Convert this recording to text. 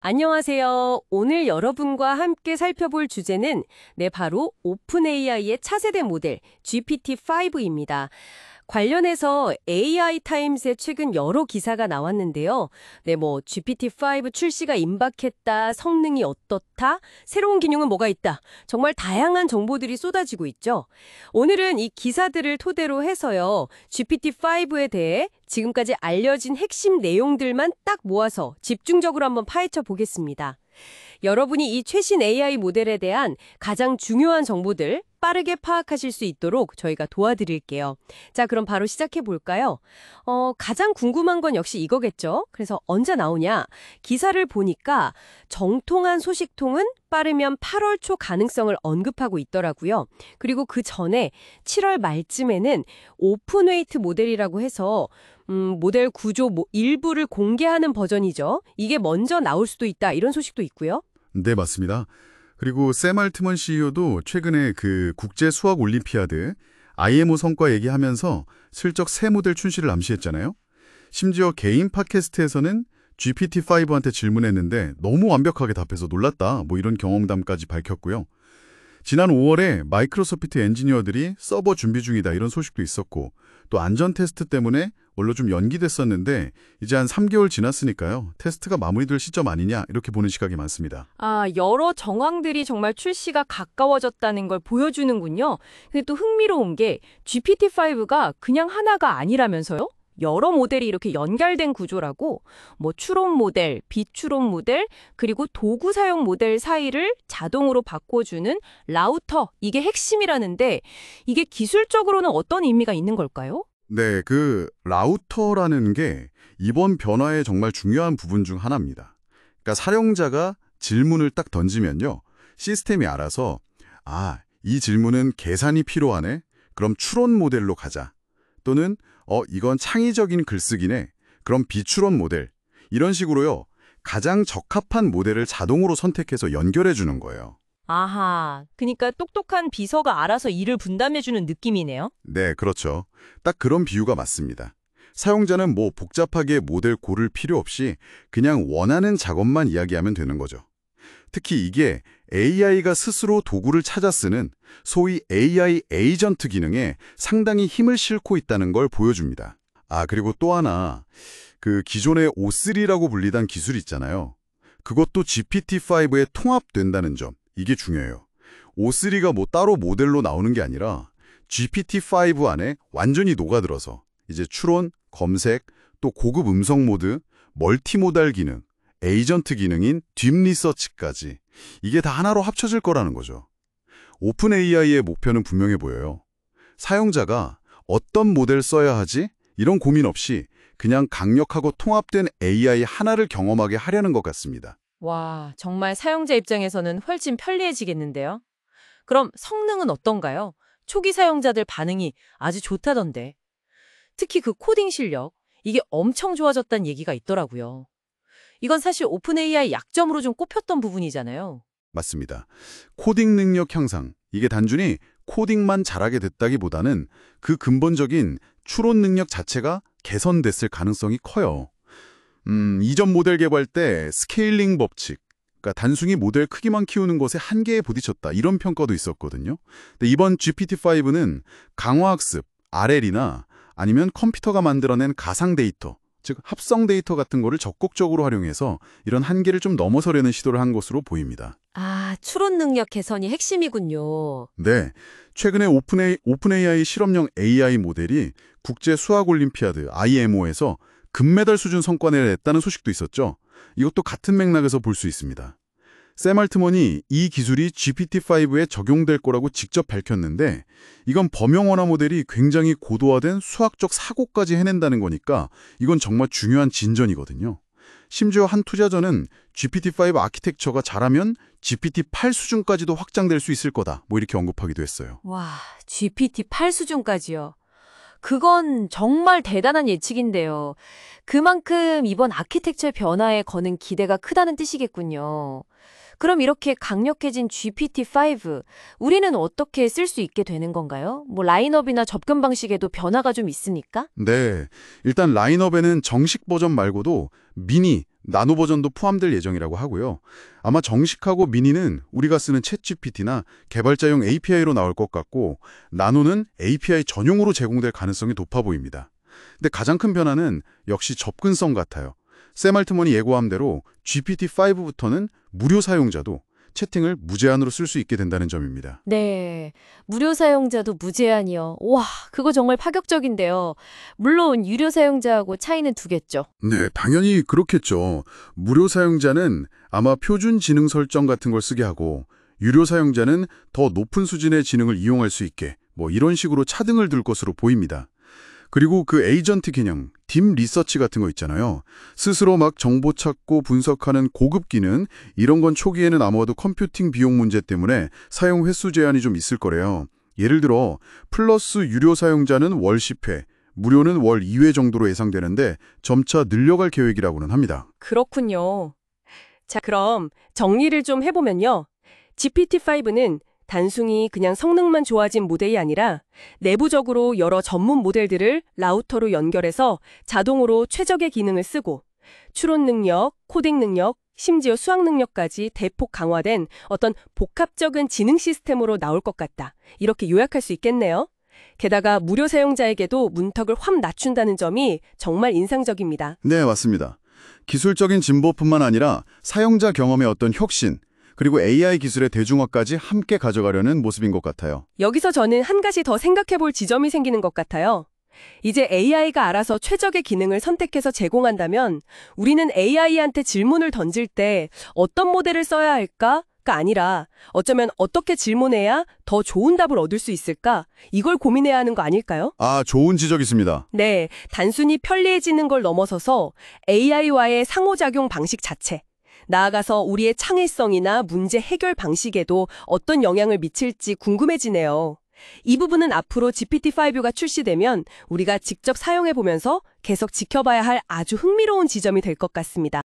안녕하세요. 오늘 여러분과 함께 살펴볼 주제는 바로 오픈 AI의 차세대 모델 GPT-5입니다. 관련해서 AI 타임스에 최근 여러 기사가 나왔는데요. GPT-5 출시가 임박했다, 성능이 어떻다, 새로운 기능은 뭐가 있다. 정말 다양한 정보들이 쏟아지고 있죠. 오늘은 이 기사들을 토대로 해서요. GPT-5에 대해 지금까지 알려진 핵심 내용들만 딱 모아서 집중적으로 한번 파헤쳐 보겠습니다. 여러분이 이 최신 AI 모델에 대한 가장 중요한 정보들 빠르게 파악하실 수 있도록 저희가 도와드릴게요. 자, 그럼 바로 시작해 볼까요? 가장 궁금한 건 역시 이거겠죠? 그래서 언제 나오냐? 기사를 보니까 정통한 소식통은 빠르면 8월 초 가능성을 언급하고 있더라고요. 그리고 그 전에 7월 말쯤에는 오픈웨이트 모델이라고 해서 모델 구조 일부를 공개하는 버전이죠. 이게 먼저 나올 수도 있다. 이런 소식도 있고요. 네, 맞습니다. 그리고 샘 알트먼 CEO도 최근에 그 국제 수학 올림피아드 IMO 성과 얘기하면서 슬쩍 새 모델 출시를 암시했잖아요. 심지어 개인 팟캐스트에서는 GPT-5한테 질문했는데 너무 완벽하게 답해서 놀랐다. 이런 경험담까지 밝혔고요. 지난 5월에 마이크로소프트 엔지니어들이 서버 준비 중이다 이런 소식도 있었고 또 안전 테스트 때문에 원래 좀 연기됐었는데 이제 한 3개월 지났으니까요. 테스트가 마무리될 시점 아니냐 이렇게 보는 시각이 많습니다. 여러 정황들이 정말 출시가 가까워졌다는 걸 보여주는군요. 근데 또 흥미로운 게 GPT-5가 그냥 하나가 아니라면서요? 여러 모델이 이렇게 연결된 구조라고 추론 모델, 비추론 모델, 그리고 도구 사용 모델 사이를 자동으로 바꿔주는 라우터, 이게 핵심이라는데 이게 기술적으로는 어떤 의미가 있는 걸까요? 네, 그 라우터라는 게 이번 변화의 정말 중요한 부분 중 하나입니다. 그러니까 사용자가 질문을 딱 던지면요. 시스템이 알아서 이 질문은 계산이 필요하네. 그럼 추론 모델로 가자. 또는 이건 창의적인 글쓰기네. 그럼 비추론 모델. 이런 식으로요. 가장 적합한 모델을 자동으로 선택해서 연결해 주는 거예요. 아하, 그러니까 똑똑한 비서가 알아서 일을 분담해주는 느낌이네요. 네, 그렇죠. 딱 그런 비유가 맞습니다. 사용자는 복잡하게 모델 고를 필요 없이 그냥 원하는 작업만 이야기하면 되는 거죠. 특히 이게 AI가 스스로 도구를 찾아 쓰는 소위 AI 에이전트 기능에 상당히 힘을 싣고 있다는 걸 보여줍니다. 그리고 또 하나, 그 기존의 O3라고 불리던 기술 있잖아요. 그것도 GPT-5에 통합된다는 점, 이게 중요해요. O3가 따로 모델로 나오는 게 아니라 GPT-5 안에 완전히 녹아들어서 이제 추론, 검색, 또 고급 음성 모드, 멀티모달 기능, 에이전트 기능인 딥 리서치까지 이게 다 하나로 합쳐질 거라는 거죠. 오픈 AI의 목표는 분명해 보여요. 사용자가 어떤 모델 써야 하지? 이런 고민 없이 그냥 강력하고 통합된 AI 하나를 경험하게 하려는 것 같습니다. 와, 정말 사용자 입장에서는 훨씬 편리해지겠는데요. 그럼 성능은 어떤가요? 초기 사용자들 반응이 아주 좋다던데. 특히 그 코딩 실력, 이게 엄청 좋아졌다는 얘기가 있더라고요. 이건 사실 오픈 AI 약점으로 좀 꼽혔던 부분이잖아요. 맞습니다. 코딩 능력 향상, 이게 단순히 코딩만 잘하게 됐다기보다는 그 근본적인 추론 능력 자체가 개선됐을 가능성이 커요. 이전 모델 개발 때 스케일링 법칙, 그러니까 단순히 모델 크기만 키우는 것에 한계에 부딪혔다 이런 평가도 있었거든요. 근데 이번 GPT-5는 강화학습, RL이나 아니면 컴퓨터가 만들어낸 가상 데이터, 즉 합성 데이터 같은 거를 적극적으로 활용해서 이런 한계를 좀 넘어서려는 시도를 한 것으로 보입니다. 추론 능력 개선이 핵심이군요. 네, 최근에 오픈 AI 실험용 AI 모델이 국제 수학 올림피아드 IMO에서 금메달 수준 성과를 냈다는 소식도 있었죠. 이것도 같은 맥락에서 볼 수 있습니다. 샘 알트먼이 이 기술이 GPT-5에 적용될 거라고 직접 밝혔는데 이건 범용 원화 모델이 굉장히 고도화된 수학적 사고까지 해낸다는 거니까 이건 정말 중요한 진전이거든요. 심지어 한 투자자는 GPT-5 아키텍처가 잘하면 GPT-8 수준까지도 확장될 수 있을 거다. 이렇게 언급하기도 했어요. 와, GPT-8 수준까지요. 그건 정말 대단한 예측인데요. 그만큼 이번 아키텍처 변화에 거는 기대가 크다는 뜻이겠군요. 그럼 이렇게 강력해진 GPT-5, 우리는 어떻게 쓸 수 있게 되는 건가요? 라인업이나 접근 방식에도 변화가 좀 있습니까? 네, 일단 라인업에는 정식 버전 말고도 미니, 나노 버전도 포함될 예정이라고 하고요. 아마 정식하고 미니는 우리가 쓰는 챗GPT나 개발자용 API로 나올 것 같고 나노는 API 전용으로 제공될 가능성이 높아 보입니다. 근데 가장 큰 변화는 역시 접근성 같아요. 샘 알트먼이 예고한 대로 GPT-5부터는 무료 사용자도 채팅을 무제한으로 쓸 수 있게 된다는 점입니다. 네, 무료 사용자도 무제한이요. 와, 그거 정말 파격적인데요. 물론 유료 사용자하고 차이는 두겠죠. 네, 당연히 그렇겠죠. 무료 사용자는 아마 표준 지능 설정 같은 걸 쓰게 하고 유료 사용자는 더 높은 수준의 지능을 이용할 수 있게 이런 식으로 차등을 둘 것으로 보입니다. 그리고 그 에이전트 기능, 딥 리서치 같은 거 있잖아요. 스스로 막 정보 찾고 분석하는 고급 기능, 이런 건 초기에는 아마도 컴퓨팅 비용 문제 때문에 사용 횟수 제한이 좀 있을 거래요. 예를 들어 플러스 유료 사용자는 월 10회, 무료는 월 2회 정도로 예상되는데 점차 늘려갈 계획이라고는 합니다. 그렇군요. 자, 그럼 정리를 좀 해보면요. GPT-5는 단순히 그냥 성능만 좋아진 모델이 아니라 내부적으로 여러 전문 모델들을 라우터로 연결해서 자동으로 최적의 기능을 쓰고 추론 능력, 코딩 능력, 심지어 수학 능력까지 대폭 강화된 어떤 복합적인 지능 시스템으로 나올 것 같다. 이렇게 요약할 수 있겠네요. 게다가 무료 사용자에게도 문턱을 확 낮춘다는 점이 정말 인상적입니다. 네, 맞습니다. 기술적인 진보뿐만 아니라 사용자 경험의 어떤 혁신, 그리고 AI 기술의 대중화까지 함께 가져가려는 모습인 것 같아요. 여기서 저는 한 가지 더 생각해 볼 지점이 생기는 것 같아요. 이제 AI가 알아서 최적의 기능을 선택해서 제공한다면 우리는 AI한테 질문을 던질 때 어떤 모델을 써야 할까가 아니라 어쩌면 어떻게 질문해야 더 좋은 답을 얻을 수 있을까? 이걸 고민해야 하는 거 아닐까요? 아, 좋은 지적이십니다. 네, 단순히 편리해지는 걸 넘어서서 AI와의 상호작용 방식 자체, 나아가서 우리의 창의성이나 문제 해결 방식에도 어떤 영향을 미칠지 궁금해지네요. 이 부분은 앞으로 GPT-5가 출시되면 우리가 직접 사용해보면서 계속 지켜봐야 할 아주 흥미로운 지점이 될 것 같습니다.